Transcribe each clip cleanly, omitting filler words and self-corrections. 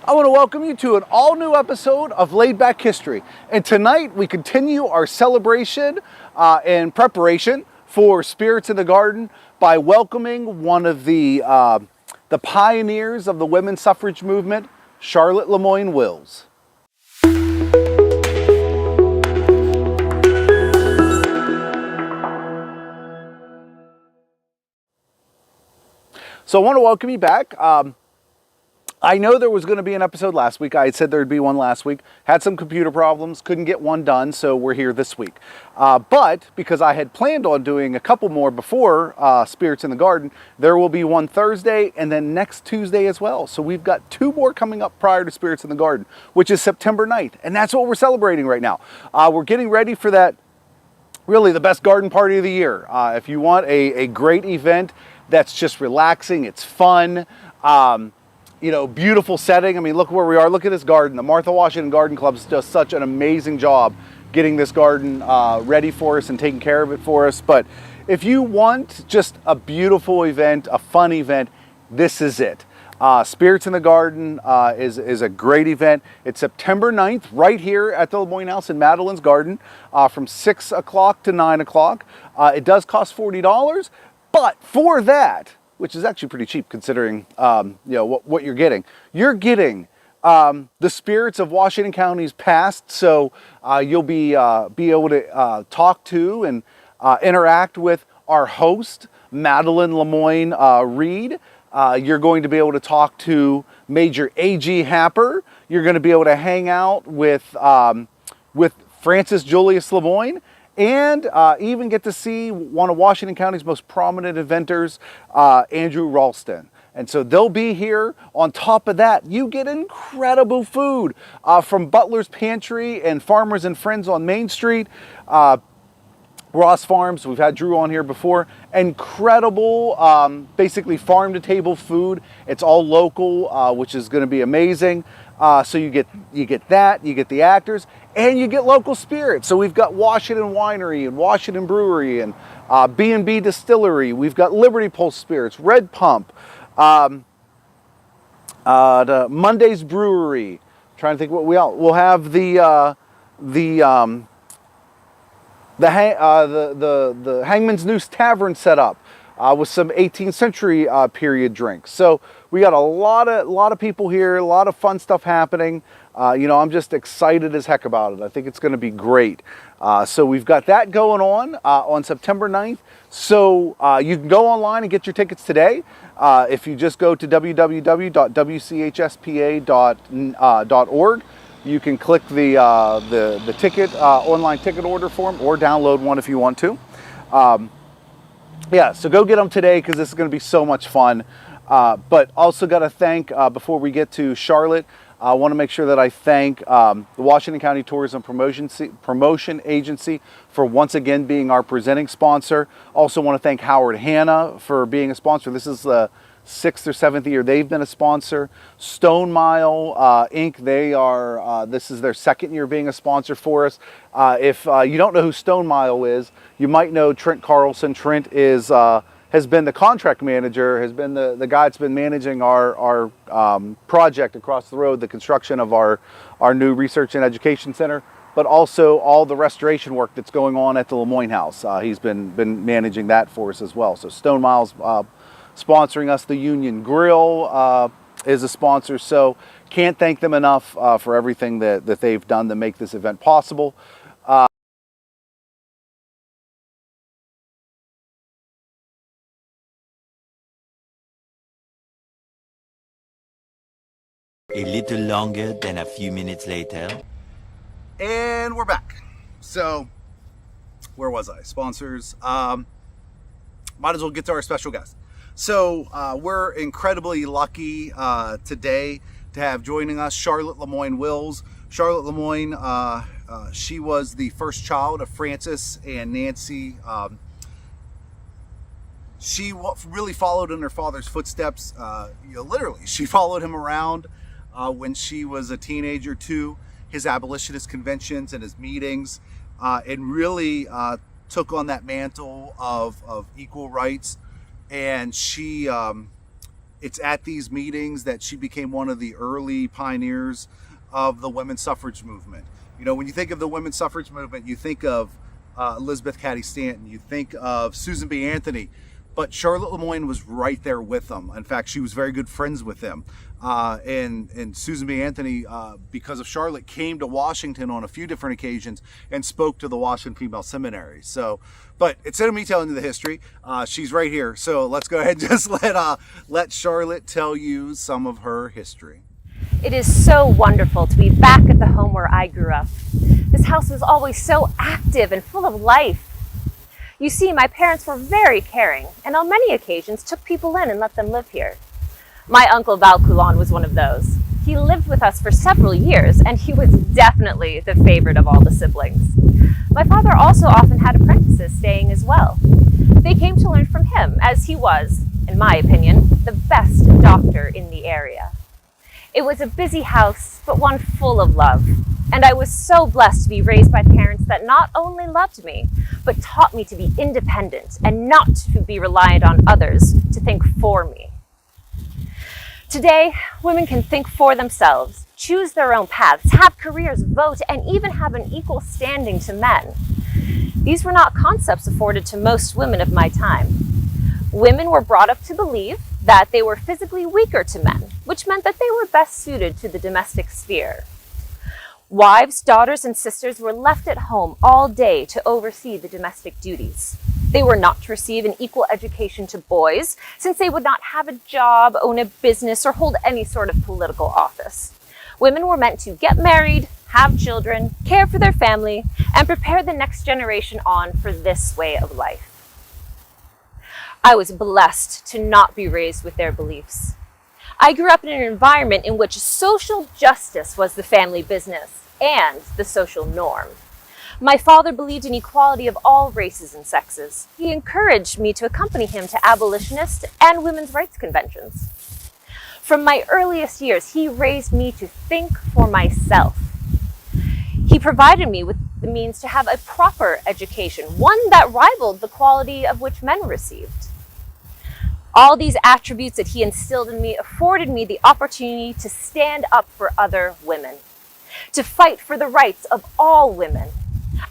I want to welcome you to an all-new episode of Laid Back History. And tonight we continue our celebration and preparation for Spirits in the Garden by welcoming one of the pioneers of the women's suffrage movement, Charlotte LeMoyne Wills. So I want to welcome you back. I know there was going to be an episode last week. I had said there'd be one last week. Had some computer problems, couldn't get one done, so we're here this week. But because I had planned on doing a couple more before Spirits in the Garden, there will be one Thursday and then next Tuesday as well. So we've got two more coming up prior to Spirits in the Garden, which is September 9th. And that's what we're celebrating right now. We're getting ready for that, really the best garden party of the year. If you want a great event that's just relaxing, it's fun, you know, beautiful setting. I mean, look where we are. Look at this garden. The Martha Washington Garden Club does such an amazing job getting this garden ready for us and taking care of it for us. But if you want just a beautiful event, a fun event, this is it. Spirits in the Garden is a great event. It's September 9th right here at the LeMoyne House in Madeline's Garden from 6 o'clock to 9 o'clock. It does cost $40, but for that, which is actually pretty cheap considering you know what you're getting. You're getting the spirits of Washington County's past, so you'll be able to talk to and interact with our host, Madeline LeMoyne Reed. You're going to be able to talk to Major A.G. Happer. You're going to be able to hang out with Francis Julius LeMoyne, and even get to see one of Washington County's most prominent inventors, Andrew Ralston. And so they'll be here. On top of that, you get incredible food from Butler's Pantry and Farmers and Friends on Main Street. Ross Farms, we've had Drew on here before. Incredible, basically farm-to-table food. It's all local, which is going to be amazing. So you get that, you get the actors, and you get local spirits. So we've got Washington Winery and Washington Brewery and B&B Distillery. We've got Liberty Pulse Spirits, Red Pump, the Monday's Brewery. I'm trying to think what we'll have the Hangman's Noose Tavern set up with some 18th century period drinks. So we got a lot of people here, a lot of fun stuff happening. You know, I'm just excited as heck about it. I think it's going to be great. So we've got that going on September 9th. So you can go online and get your tickets today. If you just go to www.wchspa.org, you can click the ticket online ticket order form or download one if you want to. Yeah, so go get them today because this is going to be so much fun. But also got to thank, before we get to Charlotte, I want to make sure that I thank the Washington County Tourism Promotion Agency for once again being our presenting sponsor. Also want to thank Howard Hanna for being a sponsor. This is the 6th or 7th year they've been a sponsor. Stone Mile Inc., they are, this is their 2nd year being a sponsor for us. If you don't know who Stone Mile is, you might know Trent Carlson. Trent is has been the contract manager, has been the guy that's been managing our project across the road, the construction of our new research and education center, but also all the restoration work that's going on at the LeMoyne House. He's been managing that for us as well. So Stone Mile's sponsoring us. The Union Grill is a sponsor, so can't thank them enough for everything that they've done to make this event possible. A little longer than a few minutes later. And we're back. So, where was I? Sponsors. Might as well get to our special guest. So, we're incredibly lucky today to have joining us Charlotte LeMoyne Wills. Charlotte LeMoyne, she was the first child of Francis and Nancy. She really followed in her father's footsteps. You know, literally, she followed him around when she was a teenager to his abolitionist conventions and his meetings, and really took on that mantle of equal rights. And she It's at these meetings that she became one of the early pioneers of the women's suffrage movement. You know, when you think of the women's suffrage movement, you think of Elizabeth Cady Stanton, you think of Susan B. Anthony, but Charlotte LeMoyne was right there with them. In fact, she was very good friends with them. And Susan B. Anthony, because of Charlotte, came to Washington on a few different occasions and spoke to the Washington Female Seminary. So, but instead of me telling you the history, she's right here. So let's go ahead and just let Charlotte tell you some of her history. It is so wonderful to be back at the home where I grew up. This house was always so active and full of life. You see, my parents were very caring, and on many occasions took people in and let them live here. My uncle Val Coulon was one of those. He lived with us for several years, and he was definitely the favorite of all the siblings. My father also often had apprentices staying as well. They came to learn from him, as he was, in my opinion, the best doctor in the area. It was a busy house, but one full of love. And I was so blessed to be raised by parents that not only loved me, but taught me to be independent and not to be reliant on others to think for me. Today, women can think for themselves, choose their own paths, have careers, vote, and even have an equal standing to men. These were not concepts afforded to most women of my time. Women were brought up to believe that they were physically weaker to men, which meant that they were best suited to the domestic sphere. Wives, daughters, and sisters were left at home all day to oversee the domestic duties. They were not to receive an equal education to boys, since they would not have a job, own a business, or hold any sort of political office. Women were meant to get married, have children, care for their family, and prepare the next generation on for this way of life. I was blessed to not be raised with their beliefs. I grew up in an environment in which social justice was the family business and the social norm. My father believed in equality of all races and sexes. He encouraged me to accompany him to abolitionist and women's rights conventions. From my earliest years, he raised me to think for myself. He provided me with the means to have a proper education, one that rivaled the quality of which men received. All these attributes that he instilled in me afforded me the opportunity to stand up for other women, to fight for the rights of all women.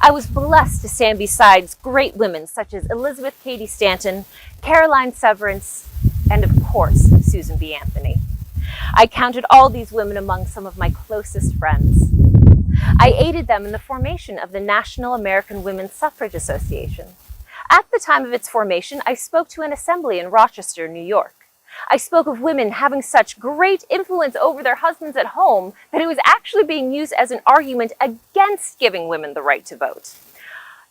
I was blessed to stand beside great women such as Elizabeth Cady Stanton, Caroline Severance, and of course, Susan B. Anthony. I counted all these women among some of my closest friends. I aided them in the formation of the National American Women's Suffrage Association. At the time of its formation, I spoke to an assembly in Rochester, New York. I spoke of women having such great influence over their husbands at home that it was actually being used as an argument against giving women the right to vote.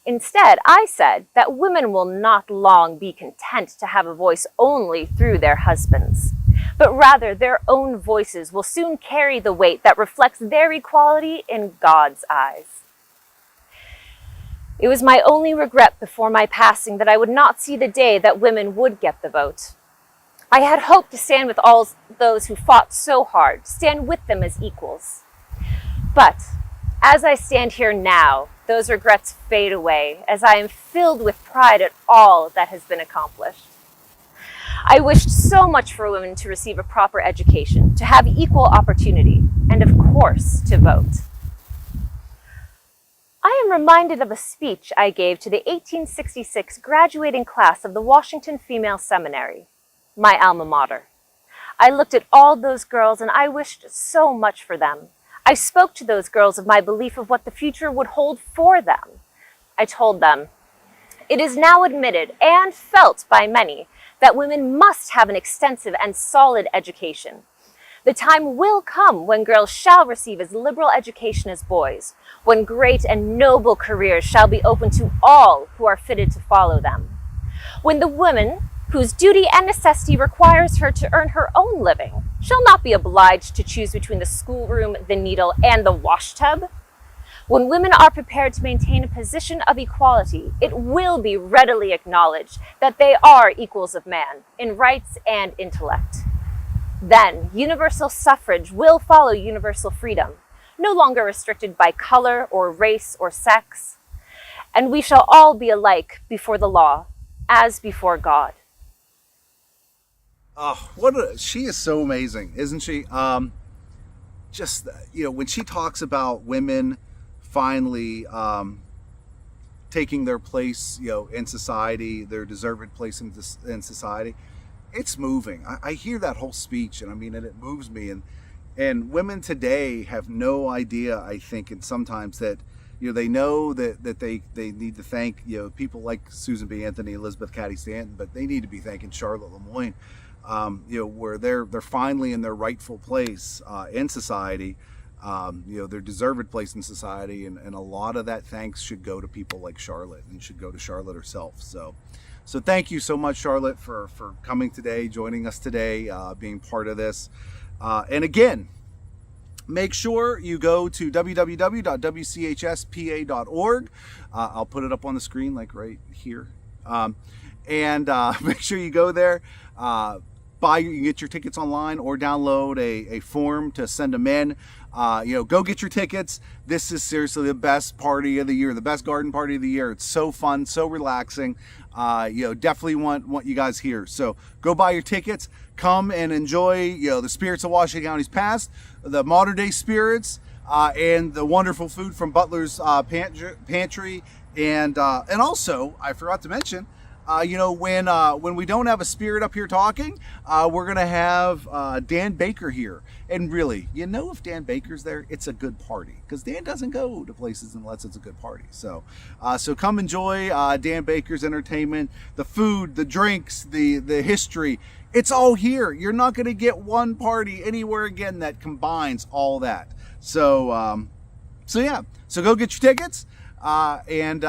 Instead, I said that women will not long be content to have a voice only through their husbands, but rather their own voices will soon carry the weight that reflects their equality in God's eyes. It was my only regret before my passing that I would not see the day that women would get the vote. I had hoped to stand with all those who fought so hard, stand with them as equals. But as I stand here now, those regrets fade away as I am filled with pride at all that has been accomplished. I wished so much for women to receive a proper education, to have equal opportunity, and of course, to vote. I am reminded of a speech I gave to the 1866 graduating class of the Washington Female Seminary, my alma mater. I looked at all those girls and I wished so much for them. I spoke to those girls of my belief of what the future would hold for them. I told them, it is now admitted and felt by many that women must have an extensive and solid education. The time will come when girls shall receive as liberal education as boys, when great and noble careers shall be open to all who are fitted to follow them. When the woman, whose duty and necessity requires her to earn her own living, shall not be obliged to choose between the schoolroom, the needle, and the washtub. When women are prepared to maintain a position of equality, it will be readily acknowledged that they are equals of man in rights and intellect. Then universal suffrage will follow universal freedom, no longer restricted by color or race or sex, and we shall all be alike before the law, as before God. Oh, she is so amazing, isn't she? Just, when she talks about women finally taking their place, in society, their deserved place in society, it's moving. I hear that whole speech, and and it moves me. And women today have no idea, I think, and sometimes that, they know that they need to thank, people like Susan B. Anthony, Elizabeth Cady Stanton, but they need to be thanking Charlotte LeMoyne, where they're finally in their rightful place in society, their deserved place in society, and a lot of that thanks should go to people like Charlotte, and should go to Charlotte herself. So thank you so much, Charlotte, for coming today, joining us today, being part of this. And again, make sure you go to www.wchspa.org. I'll put it up on the screen, like right here. And make sure you go there. You can get your tickets online or download a form to send them in. Go get your tickets. This is seriously the best party of the year, the best garden party of the year. It's so fun, so relaxing. Definitely want you guys here. So go buy your tickets. Come and enjoy, the spirits of Washington County's past, the modern day spirits, and the wonderful food from Butler's Pantry. And also, I forgot to mention, when we don't have a spirit up here talking, we're gonna have Dan Baker here. And really, if Dan Baker's there, it's a good party, because Dan doesn't go to places unless it's a good party. So come enjoy Dan Baker's entertainment, the food, the drinks, the history. It's all here. You're not gonna get one party anywhere again that combines all that. So go get your tickets, and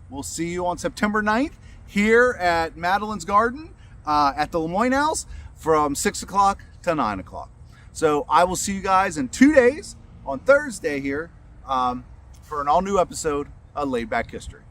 we'll see you on September 9th. Here at Madeline's Garden at the LeMoyne House from 6 o'clock to 9 o'clock. So I will see you guys in 2 days on Thursday here for an all new episode of Laid Back History.